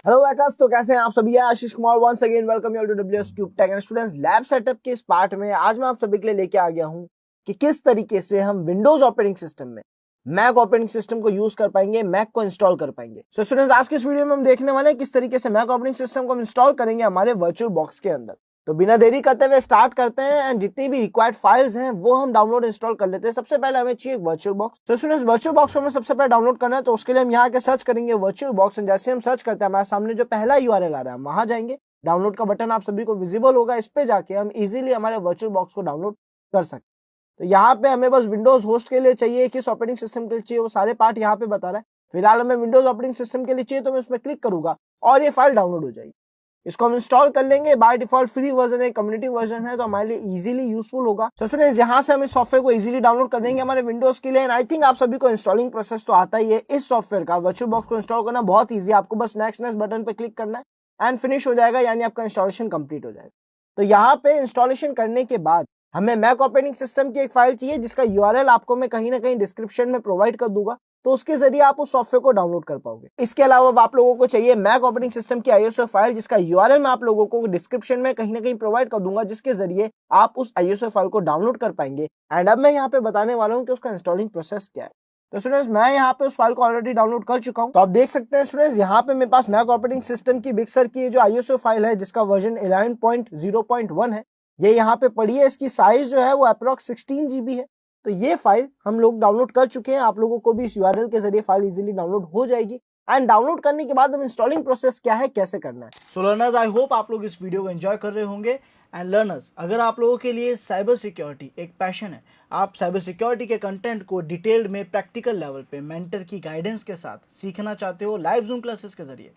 Hello Wacker's, तो कैसे हैं आप सभी। Ashish Kumar once again welcome you to WS cube tech and students lab setup के इस पार्ट में आज मैं आप सभी के लिए लेके आ गया हूं कि किस तरीके से हम विंडोज ऑपरेटिंग सिस्टम में मैक ऑपरेटिंग सिस्टम को यूज कर पाएंगे, मैक को इंस्टॉल कर पाएंगे। सो स्टूडेंट्स, आज की इस वीडियो में हम देखने वाले हैं किस तरीके से मैक ऑपरेटिंग सिस्टम को हम इंस्टॉल करेंगे हमारे वर्चुअल बॉक्स के अंदर। तो बिना देरी करते हुए स्टार्ट करते हैं एंड जितनी भी रिक्वायर्ड फाइल्स हैं वो हम डाउनलोड इंस्टॉल कर लेते हैं। सबसे पहले हमें चाहिए वर्चुअल बॉक्स। तो स्टूडेंट्स, वर्चुअल बॉक्स को हमें सबसे पहले डाउनलोड करना है, तो उसके लिए हम यहाँ के सर्च करेंगे वर्चुअल बॉक्स। जैसे हम सर्च करते हैं हमारे सामने जो पहला यूआरएल आ रहा है वहां जाएंगे, डाउनलोड का बटन आप सभी को विजिबल होगा, इस पे जाके हम इजीली हमारे वर्चुअल बॉक्स को डाउनलोड कर सकते हैं। तो यहाँ पे हमें बस विंडोज होस्ट के लिए चाहिए, किस ऑपरेटिंग सिस्टम के लिए चाहिए वो सारे पार्ट यहाँ पे बता रहा है। फिलहाल हमें विंडोज ऑपरेटिंग सिस्टम के लिए चाहिए, तो मैं उसमें क्लिक करूंगा और ये फाइल डाउनलोड हो जाएगी। इसको हम इंस्टॉल कर लेंगे। बाय डिफॉल्ट फ्री वर्जन है, कम्युनिटी वर्जन है, तो हमारे लिए इजीली यूजफुल होगा। तो स्टूडेंट्स, यहाँ से हम इस सॉफ्टवेयर को इजीली डाउनलोड कर देंगे हमारे विंडोज के लिए। एंड आई थिंक आप सभी को इंस्टॉलिंग प्रोसेस तो आता ही है इस सॉफ्टवेयर का। वर्चुअल बॉक्स को इंस्टॉल करना बहुत ईजी है, आपको बस नेक्स्ट बटन पे क्लिक करना है एंड फिनिश हो जाएगा, यानी आपका इंस्टॉलेशन कंप्लीट हो जाएगा। तो यहाँ पे इंस्टॉलेशन करने के बाद हमें मैक ऑपरेटिंग सिस्टम की एक फाइल चाहिए जिसका यूआरएल आपको मैं कहीं ना कहीं डिस्क्रिप्शन में प्रोवाइड कर दूंगा, तो उसके जरिए आप उस सॉफ्टवेयर को डाउनलोड कर पाओगे। इसके अलावा आप लोगों को चाहिए मैक ऑपरेटिंग सिस्टम की आईएसओ फाइल जिसका यूआरएल मैं आप लोगों को डिस्क्रिप्शन में कहीं ना कहीं प्रोवाइड कर दूंगा, जिसके जरिए आप उस आईएसओ फाइल को डाउनलोड कर पाएंगे। एंड अब मैं यहाँ पे बताने वाला हूँ कि उसका इंस्टॉलिंग प्रोसेस क्या है। तो स्टूडेंट्स, मैं यहाँ पे उस फाइल को ऑलरेडी डाउनलोड कर चुका हूँ। तो आप देख सकते हैं स्टूडेंट्स, यहाँ पे मेरे पास मैक ऑपरेटिंग सिस्टम की बिग सर की जो आईएसओ फाइल है जिसका वर्जन 11.0.1 है, ये यहाँ पे पड़ी है। इसकी साइज जो है वो अप्रोक्स 16 GB है। तो ये फाइल हम लोग डाउनलोड कर चुके हैं, आप लोगों को भी इस यूआरएल के जरिए फाइल इजीली डाउनलोड हो जाएगी। एंड डाउनलोड करने के बाद हम इंस्टॉलिंग प्रोसेस क्या है, कैसे करना है। सो लर्नर्स, आई होप आप लोग इस वीडियो को एंजॉय कर रहे होंगे। एंड लर्नर्स, अगर आप लोगों के लिए साइबर सिक्योरिटी एक पैशन है, आप साइबर सिक्योरिटी के कंटेंट को डिटेल्ड में प्रैक्टिकल लेवल पे मेंटर की गाइडेंस के साथ सीखना चाहते हो लाइव जूम क्लासेस के जरिए,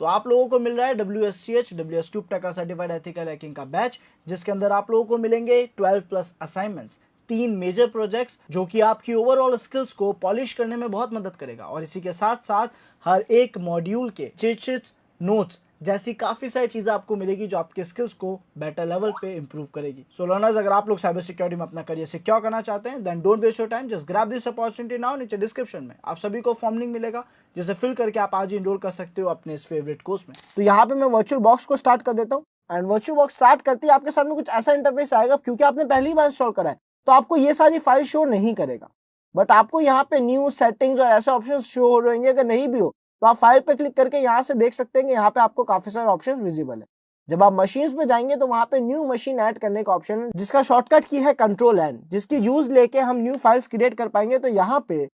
तो आप लोगों को मिल रहा है WSCH क्यूब टेक का सर्टिफाइड एथिकल हैकिंग का बैच, जिसके अंदर आप लोगों को मिलेंगे 12+ असाइनमेंट्स, 3 मेजर प्रोजेक्ट्स जो कि आपकी ओवरऑल स्किल्स को पॉलिश करने में बहुत मदद करेगा। और इसी के साथ साथ हर एक मॉड्यूल के चीट शीट्स, नोट्स जैसी काफी सारी चीजें आपको मिलेगी जो आपके स्किल्स को बेटर लेवल पे इंप्रूव करेगी। सो लर्नर्स, अगर आप लोग साइबर सिक्योरिटी में अपना करियर सिक्योर करना चाहते हैं, then don't waste your time, just grab this opportunity now. नीचे डिस्क्रिप्शन में आप सभी को फॉर्म लिंक मिलेगा जिसे फिल करके आप आज ही इनरोल कर सकते हो अपने इस फेवरेट कोर्स में। तो यहाँ पे मैं वर्चुअल बॉक्स को स्टार्ट कर देता हूँ। एंड वर्चुअल बॉक्स स्टार्ट करते ही आपके सामने कुछ ऐसा इंटरफेस आएगा। क्योंकि आपने पहली बार इंस्टॉल करा है तो आपको ये सारी फाइल शो नहीं करेगा, बट आपको यहाँ पे न्यू सेटिंग्स और ऐसे ऑप्शन शो हो रहेंगे। अगर नहीं भी हो तो आप फाइल पे क्लिक करके यहाँ से देख सकते हैं कि यहाँ पे आपको काफी सारे ऑप्शंस विजिबल है। जब आप मशीन्स पे जाएंगे तो वहां पे न्यू मशीन ऐड करने का ऑप्शन है जिसका शॉर्टकट की है Ctrl+N, जिसकी यूज लेके हम न्यू फाइल्स क्रिएट कर पाएंगे। तो यहाँ पे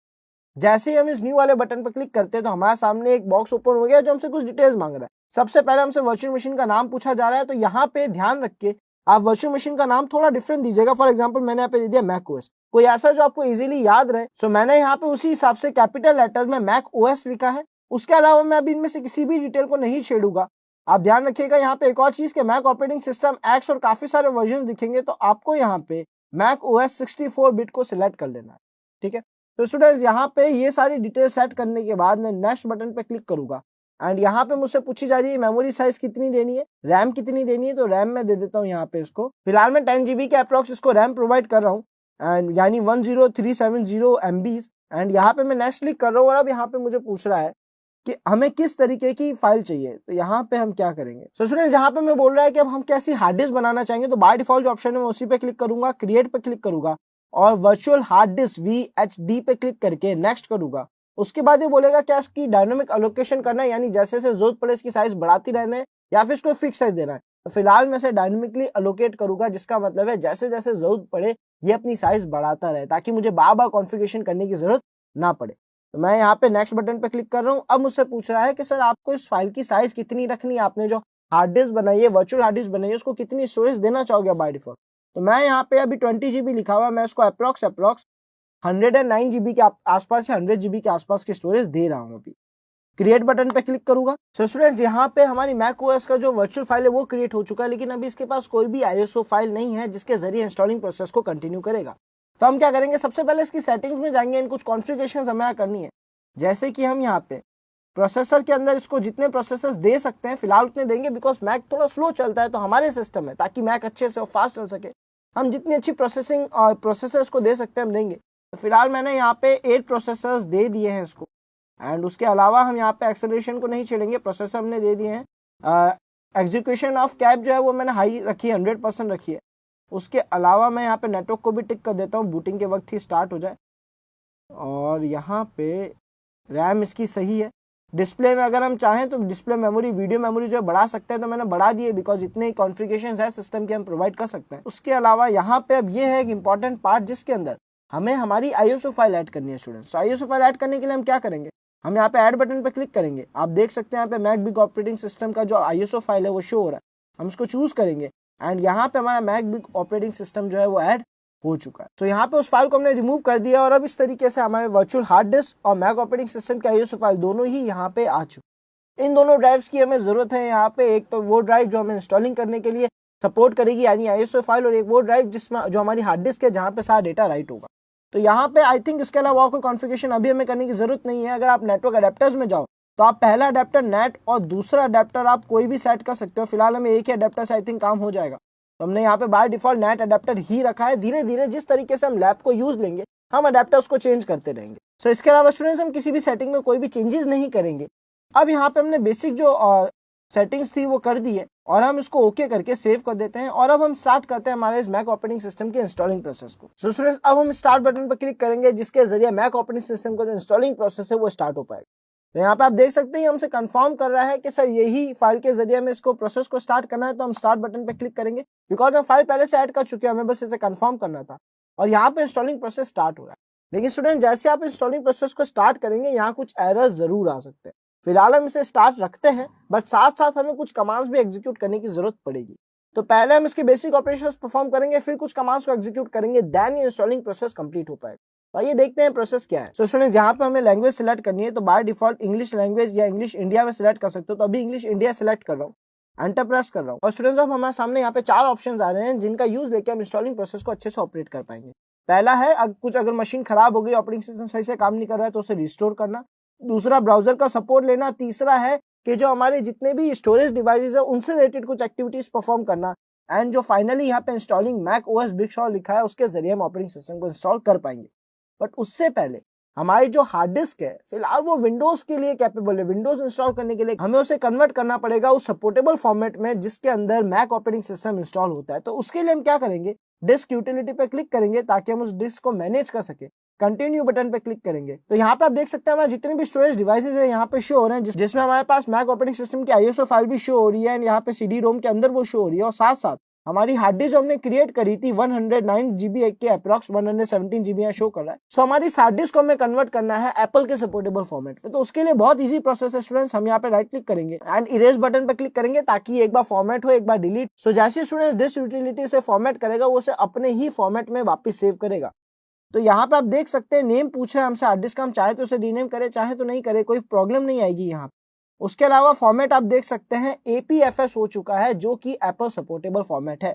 जैसे ही हम इस न्यू वाले बटन पर क्लिक करते हैं तो हमारे सामने एक बॉक्स ओपन हो गया जो हमसे कुछ डिटेल्स मांग रहा है। सबसे पहले हमसे वर्चुअल मशीन का नाम पूछा जा रहा है, तो यहाँ पे ध्यान रख के आप वर्चुअल मशीन का नाम थोड़ा डिफरेंट दीजिएगा। फॉर एग्जांपल मैंने यहाँ पे दे दिया मैक ओएस, कोई ऐसा जो आपको इजीली याद रहे। सो मैंने यहाँ पे उसी हिसाब से कैपिटल लेटर्स में मैक ओएस लिखा है। उसके अलावा मैं अभी इनमें से किसी भी डिटेल को नहीं छेड़ूंगा। आप ध्यान रखिएगा यहाँ पे एक और चीज के मैक ऑपरेटिंग सिस्टम एक्स और काफी सारे वर्जन दिखेंगे, तो आपको यहाँ पे मैक ओएस 64 बिट को सिलेक्ट कर लेना है। ठीक है, तो स्टूडेंट्स, यहाँ पे ये सारी डिटेल सेट करने के बाद मैं नेक्स्ट बटन पे क्लिक करूंगा। एंड यहाँ पे मुझसे पूछी जा रही है मेमोरी साइज कितनी देनी है, रैम कितनी देनी है। तो रैम में दे देता हूँ यहाँ पे इसको। फिलहाल मैं 10 GB के अप्रॉक्स इसको रैम प्रोवाइड कर रहा हूँ, एंड यानी 10370 MB। एंड यहाँ पे मैं नेक्स्ट क्लिक कर रहा हूँ और अब यहाँ पे मुझे पूछ रहा है कि हमें किस तरीके की फाइल चाहिए। तो यहाँ पे हम क्या करेंगे। सो स्टूडेंट्स, यहाँ पे मैं बोल रहा है कि अब हम कैसी हार्ड डिस्क बनाना चाहेंगे, तो बाय डिफॉल्ट जो ऑप्शन है मैं उसी पे क्लिक करूंगा, क्रिएट पे क्लिक करूंगा और वर्चुअल हार्ड डिस्क VHD पे क्लिक करके नेक्स्ट करूंगा। उसके बाद ये बोलेगा क्या इसकी डायनामिक एलोकेशन करना है, यानी जैसे जैसे जरूरत पड़े इसकी साइज बढ़ाती रहना है या फिर इसको फिक्स साइज देना है। तो फिलहाल मैं इसे डायनामिकली एलोकेट करूंगा, जिसका मतलब है जैसे जैसे जरूरत पड़े ये अपनी साइज बढ़ाता रहे, ताकि मुझे बार बार कॉन्फ़िगरेशन करने की जरूरत ना पड़े। तो मैं यहाँ पे नेक्स्ट बटन पे क्लिक कर रहा हूँ। अब मुझसे पूछ रहा है कि सर आपको इस फाइल की साइज कितनी रखनी है, आपने जो हार्ड डिस्क बनाई है, वर्चुअल हार्ड डिस्क बनाई है, उसको कितनी स्टोरेज देना चाहोगे बाय डिफॉल्ट। तो मैं यहाँ पे अभी 20 GB लिखा हुआ है, मैं इसको अप्रॉक्स 109 GB के आसपास या 100 GB के आसपास की स्टोरेज दे रहा हूँ अभी। क्रिएट बटन पे क्लिक करूंगा। सो स्टूडेंट्स, यहाँ पे हमारी मैक ओएस का जो वर्चुअल फाइल है वो क्रिएट हो चुका है, लेकिन अभी इसके पास कोई भी आईएसओ फाइल नहीं है जिसके जरिए इंस्टॉलिंग प्रोसेस को कंटिन्यू करेगा। तो हम क्या करेंगे, सबसे पहले इसकी सेटिंग्स में जाएंगे, इन कुछ कॉन्फ़िगरेशंस हमें करनी है। जैसे कि हम यहाँ पे प्रोसेसर के अंदर इसको जितने प्रोसेसर्स दे सकते हैं फिलहाल उतने देंगे, बिकॉज मैक थोड़ा स्लो चलता है तो हमारे सिस्टम है, ताकि मैक अच्छे से और फास्ट चल सके हम जितनी अच्छी प्रोसेसिंग और प्रोसेसर्स को दे सकते हैं हम देंगे। तो फिलहाल मैंने यहाँ पे 8 प्रोसेसर्स दे दिए हैं इसको। एंड उसके अलावा हम यहाँ पे एक्सेलरेशन को नहीं छेड़ेंगे, प्रोसेसर हमने दे दिए हैं। एग्जीक्यूशन ऑफ कैप जो है वो मैंने हाई रखी है, 100% रखी है। उसके अलावा मैं यहाँ पे नेटवर्क को भी टिक कर देता हूँ, बूटिंग के वक्त ही स्टार्ट हो जाए। और यहाँ पे रैम इसकी सही है। डिस्प्ले में अगर हम चाहें तो डिस्प्ले मेमोरी, वीडियो मेमोरी जो बढ़ा सकते हैं, तो मैंने बढ़ा दी है बिकॉज इतने ही कॉन्फ़िगरेशंस है सिस्टम के हम प्रोवाइड कर सकते हैं। उसके अलावा यहाँ पे अब ये है एक इंपॉर्टेंट पार्ट जिसके अंदर हमें हमारी आईएसओ फाइल ऐड करनी है स्टूडेंट्स। आईएसओ फाइल ऐड करने के लिए हम क्या करेंगे, हम यहाँ पे ऐड बटन पे क्लिक करेंगे। आप देख सकते हैं यहाँ पे मैकबिग ऑपरेटिंग सिस्टम का जो आईएसओ फाइल है वो शो हो रहा है। हम उसको चूज करेंगे एंड यहाँ पे हमारा मैकबिग ऑपरेटिंग सिस्टम जो है वो ऐड हो चुका है। तो यहाँ पे उस फाइल को हमने रिमूव कर दिया और अब इस तरीके से हमारे वर्चुअल हार्ड डिस्क और मैक ऑपरेटिंग सिस्टम के आईएसओ फाइल दोनों ही यहाँ पे आ चुके। इन दोनों ड्राइव्स की हमें जरूरत है यहाँ पे। एक तो वो ड्राइव जो हमें इंस्टॉलिंग करने के लिए सपोर्ट करेगी यानी आईएसओ फाइल, और एक वो ड्राइव जिसमें जो हमारी हार्ड डिस्क है जहाँ पे सारा डेटा राइट होगा। तो यहाँ पे आई थिंक इसके अलावा कोई कॉन्फ़िगरेशन अभी हमें करने की जरूरत नहीं है। अगर आप नेटवर्क अडेप्टर्स में जाओ तो आप पहला अडेप्टर नेट और दूसरा अडेप्टर आप कोई भी सेट कर सकते हो। फिलहाल हमें एक ही अडेप्टर से आई थिंक काम हो जाएगा, तो हमने यहाँ पे बाय डिफॉल्ट नेट अडेप्टर ही रखा है। धीरे धीरे जिस तरीके से हम लैब को यूज लेंगे हम अडेप्टर्स को चेंज करते रहेंगे। सो इसके अलावा स्टूडेंट्स हम किसी भी सेटिंग में कोई भी चेंजेस नहीं करेंगे। अब यहाँ पे हमने बेसिक जो सेटिंग्स थी वो कर दी है और हम इसको ओके करके सेव कर देते हैं। और अब हम स्टार्ट करते हैं हमारे इस मैक ऑपरेटिंग सिस्टम के इंस्टॉलिंग प्रोसेस को। सो स्टूडेंट्स अब हम स्टार्ट बटन पर क्लिक करेंगे जिसके जरिए मैक ऑपरेटिंग सिस्टम का जो इंस्टॉलिंग प्रोसेस है वो स्टार्ट हो पाएगा। तो यहाँ पे आप देख सकते हैं हमसे कंफर्म कर रहा है कि सर यही फाइल के जरिए हमें इसको प्रोसेस को स्टार्ट करना है। तो हम स्टार्ट बटन पे क्लिक करेंगे बिकॉज हम फाइल पहले से ऐड कर चुके हैं, हमें बस इसे कंफर्म करना था। और यहाँ पे इंस्टॉलिंग प्रोसेस स्टार्ट हो रहा है। लेकिन स्टूडेंट जैसे आप इंस्टॉलिंग प्रोसेस को स्टार्ट करेंगे यहाँ कुछ एरर्स जरूर आ सकते हैं। फिलहाल हम इसे स्टार्ट रखते हैं बट साथ साथ हमें कुछ कमांड्स भी एग्जीक्यूट करने की जरूरत पड़ेगी। तो पहले हम इसके बेसिक ऑपरेशंस परफॉर्म करेंगे, फिर कुछ कमांड्स को एग्जीक्यूट करेंगे, देन ये इंस्टॉलिंग प्रोसेस कंप्लीट हो पाएगा। तो आइए देखते हैं प्रोसेस क्या है। सो स्टूडेंट जहाँ पे हमें लैंग्वेज सिलेक्ट करनी है तो बाय डिफॉल्ट इंग्लिश लैंग्वेज या इंग्लिश इंडिया में सिलेक्ट कर सकते हो। तो अभी इंग्लिश इंडिया सिलेक्ट कर रहा हूँ, एंटर प्रेस कर रहा हूँ। और स्टूडेंट्स अब हमारे सामने यहाँ पे 4 ऑप्शंस आ रहे हैं जिनका यूज लेके हम इंस्टॉलिंग प्रोसेस को अच्छे से ऑपरेट कर पाएंगे। पहला है अगर मशीन खराब हो गई, ऑपरेटिंग सिस्टम सही से काम नहीं कर रहा है तो उसे रिस्टोर करना। दूसरा ब्राउजर का सपोर्ट लेना। तीसरा है कि जो हमारे जितने भी स्टोरेज डिवाइसेस है उनसे रिलेटेड कुछ एक्टिविटीज परफॉर्म करना। एंड जो फाइनली यहाँ पे installing Mac OS Big Sur लिखा है उसके जरिए हम ऑपरेटिंग सिस्टम को इंस्टॉल कर पाएंगे। बट उससे पहले हमारी जो हार्ड डिस्क है फिलहाल वो विंडोज के लिए कैपेबल है। विंडोज इंस्टॉल करने के लिए हमें उसे कन्वर्ट करना पड़ेगा उस सपोर्टेबल फॉर्मेट में जिसके अंदर मैक ऑपरेटिंग सिस्टम इंस्टॉल होता है। तो उसके लिए हम क्या करेंगे, डिस्क यूटिलिटी पे क्लिक करेंगे ताकि हम उस डिस्क को मैनेज कर सके। कंटिन्यू बटन पे क्लिक करेंगे तो यहाँ पे आप देख सकते हैं हमारे जितने भी स्टोरेज डिवाइसेज है यहाँ पे शो हो रहे हैं, जिसमें हमारे पास मैक ऑपरेटिंग सिस्टम की आईएसओ फाइल भी शो हो रही है एंड यहाँ पे सीडी रोम के अंदर वो शो हो रही है। और साथ साथ हमारी हार्ड डिस्क जो हमने क्रिएट करी थी 109 GB के अप्रॉक्स 117 GB यहाँ शो कर रहा है। सो हमारी हार्ड डिस्क को हमें कन्वर्ट करना है एप्पल के सपोर्टेबल फॉर्मेट पे। तो उसके लिए बहुत इजी प्रोसेस है स्टूडेंट्स। हम यहाँ पे राइट क्लिक करेंगे एंड इरेज बटन पे क्लिक करेंगे ताकि एक बार फॉर्मेट हो एक बार डिलीट। सो जैसे स्टूडेंट्स डिस्क यूटिलिटी से फॉर्मेट करेगा वो उसे अपने ही फॉर्मेट में वापस सेव करेगा। तो यहाँ पे आप देख सकते हैं नेम पूछ रहा है हमसे हार्ड डिस्क का, हम चाहे तो उसे रीनेम करें चाहे तो नहीं करे, कोई प्रॉब्लम नहीं आएगी यहाँ पे। उसके अलावा फॉर्मेट आप देख सकते हैं APFS हो चुका है जो कि एप्पल सपोर्टेबल फॉर्मेट है।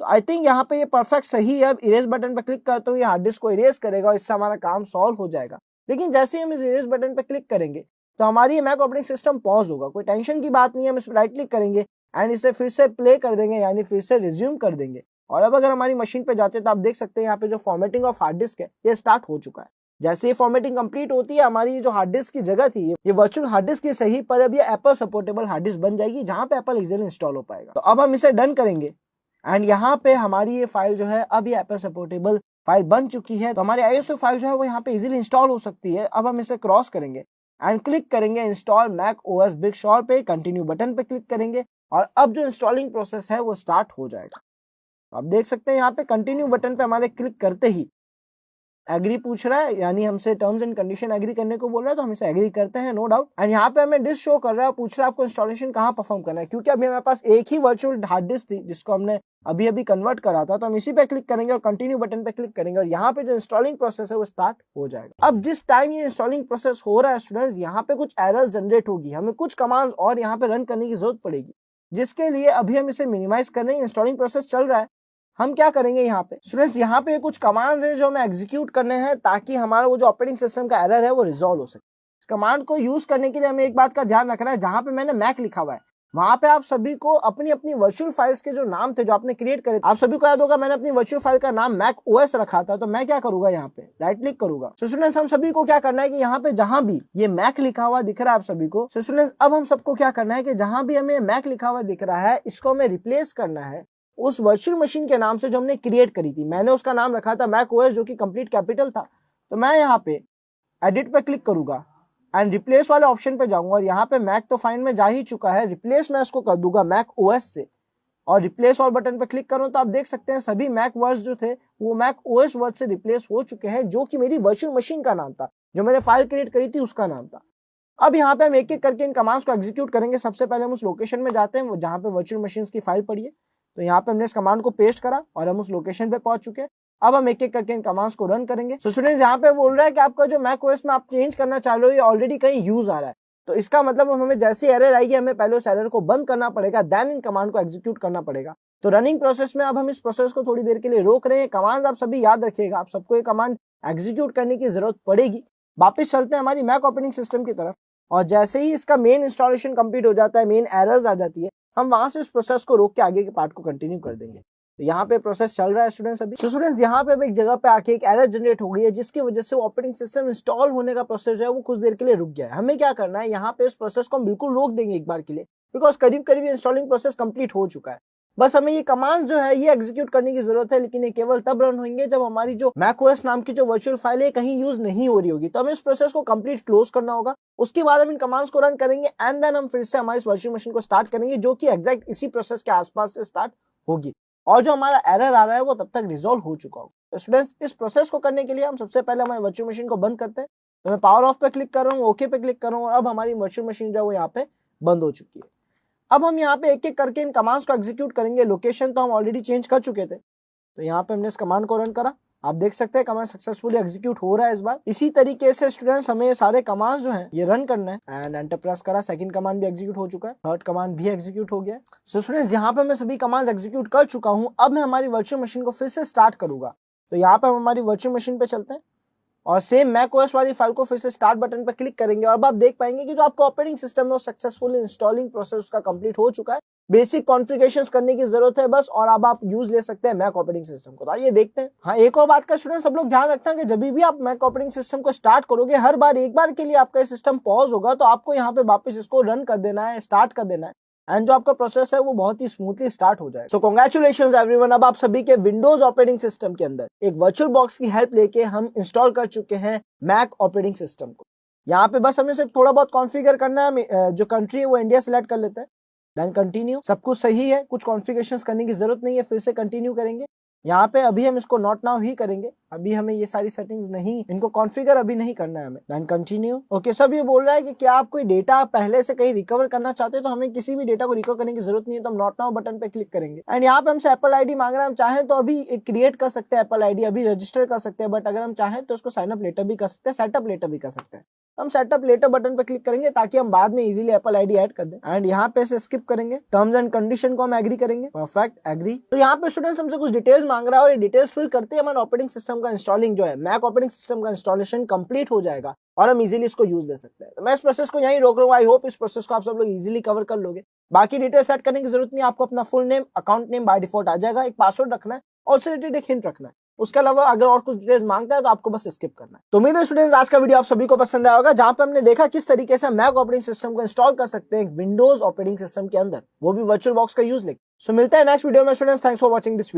तो आई थिंक यहाँ पे ये परफेक्ट सही है। अब इरेज बटन पे क्लिक करते हुए हार्ड डिस्क को इरेज करेगा और इससे हमारा काम सॉल्व हो जाएगा। लेकिन जैसे ही हम इस इरेज बटन पे क्लिक करेंगे तो हमारी मैक ऑपरेटिंग सिस्टम पॉज होगा। कोई टेंशन की बात नहीं है, हम इस पर राइट क्लिक करेंगे एंड इसे फिर से प्ले कर देंगे यानी फिर से रिज्यूम कर देंगे। और अब अगर हमारी मशीन पे जाते हैं तो आप देख सकते हैं यहाँ पे जो फॉर्मेटिंग ऑफ हार्ड डिस्क है ये स्टार्ट हो चुका है। जैसे ये फॉर्मेटिंग कंप्लीट होती है हमारी जो हार्ड डिस्क की जगह थी ये वर्चुअल हार्ड डिस्क की सही पर अब ये एप्पल सपोर्टेबल हार्ड डिस्क बन जाएगी जहां पे एप्पल इजीली इंस्टॉल हो पाएगा। तो अब हम इसे डन करेंगे एंड यहाँ पे हमारी ये फाइल जो है अब ये एप्पल सपोर्टेबल फाइल बन चुकी है। तो हमारी आईएसओ फाइल जो है वो यहाँ पे इजीली इंस्टॉल हो सकती है। अब हम इसे क्रॉस करेंगे एंड क्लिक करेंगे install Mac OS Big Sur पे, कंटिन्यू बटन पे क्लिक करेंगे और अब जो इंस्टॉलिंग प्रोसेस है वो स्टार्ट हो जाएगा। आप देख सकते हैं यहाँ पे कंटिन्यू बटन पे हमारे क्लिक करते ही एग्री पूछ रहा है यानी हमसे टर्म्स एंड कंडीशन एग्री करने को बोल रहा है, तो हम इसे एग्री करते हैं नो डाउट। एंड यहाँ पे हमें डिस्क शो कर रहा है, पूछ रहा है आपको इंस्टॉलेशन कहाँ परफॉर्म करना है। क्योंकि अभी हमारे पास एक ही वर्चुअल हार्ड डिस्क थी जिसको हमने अभी अभी कन्वर्ट करा था, तो हम इसी पे क्लिक करेंगे और कंटिन्यू बटन पे क्लिक करेंगे और यहाँ पे जो इंस्टॉलिंग प्रोसेस है वो स्टार्ट हो जाएगा। अब जिस टाइम ये इंस्टॉलिंग प्रोसेस हो रहा है स्टूडेंट्स यहाँ पे कुछ एरर्स जनरेट होगी, हमें कुछ कमांड्स और यहाँ पे रन करने की जरूरत पड़ेगी, जिसके लिए अभी हम इसे मिनिमाइज कर रहे हैं। इंस्टॉलिंग प्रोसेस चल रहा है। हम क्या करेंगे यहाँ पे स्टूडेंट्स, यहाँ पे कुछ कमांड्स हैं जो हमें एग्जीक्यूट करने हैं ताकि हमारा वो जो ऑपरेटिंग सिस्टम का एरर है वो रिजॉल्व हो सके। इस कमांड को यूज करने के लिए हमें एक बात का ध्यान रखना है, जहां पे मैंने मैक लिखा हुआ है वहां पे आप सभी को अपनी अपनी वर्चुअल फाइल्स के जो नाम थे जो आपने क्रिएट करे, आप सभी को याद होगा मैंने अपनी वर्चुअल फाइल का नाम मैक ओएस रखा था। तो मैं क्या करूंगा, यहाँ पे राइट क्लिक करूंगा। सो स्टूडेंट्स हम सभी को क्या करना है कि यहाँ पे जहां भी ये मैक लिखा हुआ दिख रहा है आप सभी को, सो स्टूडेंट्स अब हम सबको क्या करना है कि जहां भी हमें मैक लिखा हुआ दिख रहा है इसको हमें रिप्लेस करना है उस वर्चुअल मशीन के नाम से जो हमने क्रिएट करी थी। मैंने उसका नाम रखा था मैक ओएस जो कि कंप्लीट कैपिटल था। तो मैं यहाँ पे एडिट पे क्लिक करूंगा एंड रिप्लेस वाले ऑप्शन पे जाऊंगा और यहाँ पे मैक तो फाइंड में जा ही चुका है, रिप्लेस मैं इसको कर दूंगा मैक ओएस से और रिप्लेस ऑल बटन पे क्लिक करूं तो आप देख सकते हैं सभी मैक वर्ड्स जो थे वो मैक ओएस वर्ड से रिप्लेस हो चुके हैं, जो कि मेरी वर्चुअल मशीन का नाम था, जो मैंने फाइल क्रिएट करी थी उसका नाम था। अब यहाँ पे हम एक एक करके इन कमांड्स को एग्जीक्यूट करेंगे। सबसे पहले हम उस लोकेशन में जाते हैं जहाँ पे वर्चुअल मशीन की फाइल पड़ी है। तो यहाँ पे हमने इस कमांड को पेस्ट करा और हम उस लोकेशन पे पहुंच चुके हैं। अब हम एक एक करके इन कमांड्स को रन करेंगे। सो स्टूडेंट्स यहाँ पे बोल रहा है कि आपका जो मैक ओएस में आप चेंज करना चाह रहे हो ये ऑलरेडी कहीं यूज आ रहा है। तो इसका मतलब हमें जैसे एरर आएगी हमें पहले उस एरर को बंद करना पड़ेगा, देन इन कमांड को एग्जीक्यूट करना पड़ेगा। तो रनिंग प्रोसेस में अब हम इस प्रोसेस को थोड़ी देर के लिए रोक रहे हैं। कमांड आप सभी याद रखिएगा, आप सबको ये कमांड एग्जीक्यूट करने की जरूरत पड़ेगी। वापस चलते हैं हमारी मैक ऑपरेटिंग सिस्टम की तरफ और जैसे ही इसका मेन इंस्टॉलेशन कंप्लीट हो जाता है, मेन एरर्स आ जाती है, हम वहां से इस प्रोसेस को रोक के आगे के पार्ट को कंटिन्यू कर देंगे। तो यहाँ पे प्रोसेस चल रहा है स्टूडेंट्स अभी। तो स्टूडेंट्स यहाँ पे एक जगह पे आके एक एरर जनरेट हो गई है जिसकी वजह से ऑपरेटिंग सिस्टम इंस्टॉल होने का प्रोसेस है वो कुछ देर के लिए रुक गया है। हमें क्या करना है, यहाँ पे इस प्रोसेस को हम बिल्कुल रोक देंगे एक बार के लिए, बिकॉज करीब करीब इंस्टॉलिंग प्रोसेस कंप्लीट हो चुका है। बस हमें ये कमांड जो है ये एग्जीक्यूट करने की जरूरत है, लेकिन ये केवल तब रन होंगे जब हमारी जो मैकओएस नाम की जो वर्चुअल फाइल है कहीं यूज नहीं हो रही होगी। तो हमें इस प्रोसेस को कंप्लीट क्लोज करना होगा, उसके बाद हम इन कमांड्स को रन करेंगे एंड देन हम फिर से हमारी वर्चुअल मशीन को स्टार्ट करेंगे जो कि एग्जैक्ट इसी प्रोसेस के आसपास से स्टार्ट होगी और जो हमारा एरर आ रहा है वो तब तक रिजॉल्व हो चुका होगा। तो स्टूडेंट्स इस प्रोसेस को करने के लिए हम सबसे पहले हमारी वर्चुअल मशीन को बंद करते हैं। तो मैं पावर ऑफ पे क्लिक कर रहा हूँ, ओके पे क्लिक कर रहा हूँ और अब हमारी वर्चुअल मशीन जो है वो यहाँ पे बंद हो चुकी है। अब हम यहाँ पे एक एक करके इन कमांड्स को एग्जीक्यूट करेंगे। लोकेशन तो हम ऑलरेडी चेंज कर चुके थे, तो यहाँ पे हमने इस कमांड को रन करा। आप देख सकते हैं कमांड सक्सेसफुली एग्जीक्यूट हो रहा है इस बार। इसी तरीके से स्टूडेंट्स हमें सारे कमांड्स जो हैं ये रन करना है एंड एंटर प्रेस करा। सेकंड कमांड भी एग्जीक्यूट हो चुका है, थर्ड कमांड भी एग्जीक्यूट हो गया है। सो स्टूडेंट्स यहाँ पे मैं सभी कमांड्स एग्जीक्यूट कर चुका हूँ। अब मैं हमारी वर्चुअल मशीन को फिर से स्टार्ट करूंगा। तो यहाँ पे हम हमारी वर्चुअल मशीन पे चलते हैं और सेम मैकओएस वाली फाइल को फिर से स्टार्ट बटन पर क्लिक करेंगे और अब आप देख पाएंगे कि जो आपका ऑपरेटिंग सिस्टम है वो सक्सेसफुली इंस्टॉलिंग प्रोसेस उसका कंप्लीट हो चुका है। बेसिक कॉन्फ़िगरेशंस करने की जरूरत है बस और अब आप यूज ले सकते हैं मैक ऑपरेटिंग सिस्टम को। तो आइए देखते हैं। हाँ, एक और बात का स्टूडेंट सब लोग ध्यान रखते हैं कि जब भी आप मैक ऑपरेटिंग सिस्टम को स्टार्ट करोगे हर बार एक बार के लिए आपका सिस्टम पॉज होगा, तो आपको यहाँ पे वापस इसको रन कर देना है, स्टार्ट कर देना है एंड जो आपका प्रोसेस है वो बहुत ही स्मूथली स्टार्ट हो जाएगा। सो कांग्रेचुलेशंस एवरीवन, अब आप सभी के विंडोज ऑपरेटिंग सिस्टम के अंदर एक वर्चुअल बॉक्स की हेल्प लेके हम इंस्टॉल कर चुके हैं मैक ऑपरेटिंग सिस्टम को। यहाँ पे बस हमें सिर्फ थोड़ा बहुत कॉन्फ़िगर करना है। जो कंट्री है वो इंडिया सिलेक्ट कर लेते हैं, देन कंटिन्यू। सब कुछ सही है, कुछ कॉन्फ़िगरेशंस करने की जरूरत नहीं है, फिर से कंटिन्यू करेंगे। यहाँ पे अभी हम इसको नॉट नाउ ही करेंगे, अभी हमें ये सारी सेटिंग्स नहीं, इनको कॉन्फ़िगर अभी नहीं करना है हमें। Then continue. ओके, सब ये बोल रहा है कि क्या आप कोई डेटा पहले से कहीं रिकवर करना चाहते हैं, तो हमें किसी भी डेटा को रिकवर करने की जरूरत नहीं है। तो हम नॉट नाउ बटन पे क्लिक करेंगे एंड यहाँ पे हमसे एप्पल आईडी मांग रहा है। हम चाहें तो अभी क्रिएट कर सकते हैं एप्पल आईडी, अभी रजिस्टर कर सकते हैं, बट अगर हम चाहें तो उसको साइन अप लेटर भी कर सकते हैं, सेटअप लेटर भी कर सकते हैं। हम सेटअप लेटर बटन पे क्लिक करेंगे ताकि हम बाद में इजीली एप्पल आईडी ऐड कर दें एंड यहाँ पे से स्किप करेंगे। टर्म्स एंड कंडीशन को हम एग्री करेंगे, परफेक्ट एग्री। तो यहाँ पे स्टूडेंट्स हमसे कुछ डिटेल्स मांग रहा है और ये डिटेल्स फिल करते हैं हमारा ऑपरेटिंग सिस्टम का इंस्टॉलिंग जो है मैक ऑपरेटिंग सिस्टम का इंस्टॉलेशन कंप्लीट हो जाएगा और हम इजीली इसको यूज ले सकते हैं। तो मैं इस प्रोसेस को यहीं रोक रहा हूँ। आई होप इस प्रोसेस को आप सब लोग इजीली कवर कर लोगे। बाकी डिटेल सेट करने की जरूरत नहीं, आपको अपना full name, account name by default आ जाएगा, एक पासवर्ड रखना है और उससे रिलेटेड एक हिंट रखना है। उसके अलावा अगर और कुछ डिटेल्स मांगता है तो आपको बस स्किप करना है। तो उम्मीद है स्टूडेंट्स आज का वीडियो आप सभी को पसंद आया होगा, जहां पे हमने देखा किस तरीके से मैक ऑपरेटिंग सिस्टम को इंस्टॉल कर सकते हैं विंडोज ऑपरेटिंग सिस्टम के अंदर, वो भी वर्चुअल बॉक्स का यूज लेके। सो मिलते हैं नेक्स्ट वीडियो में students. Thanks for watching this video.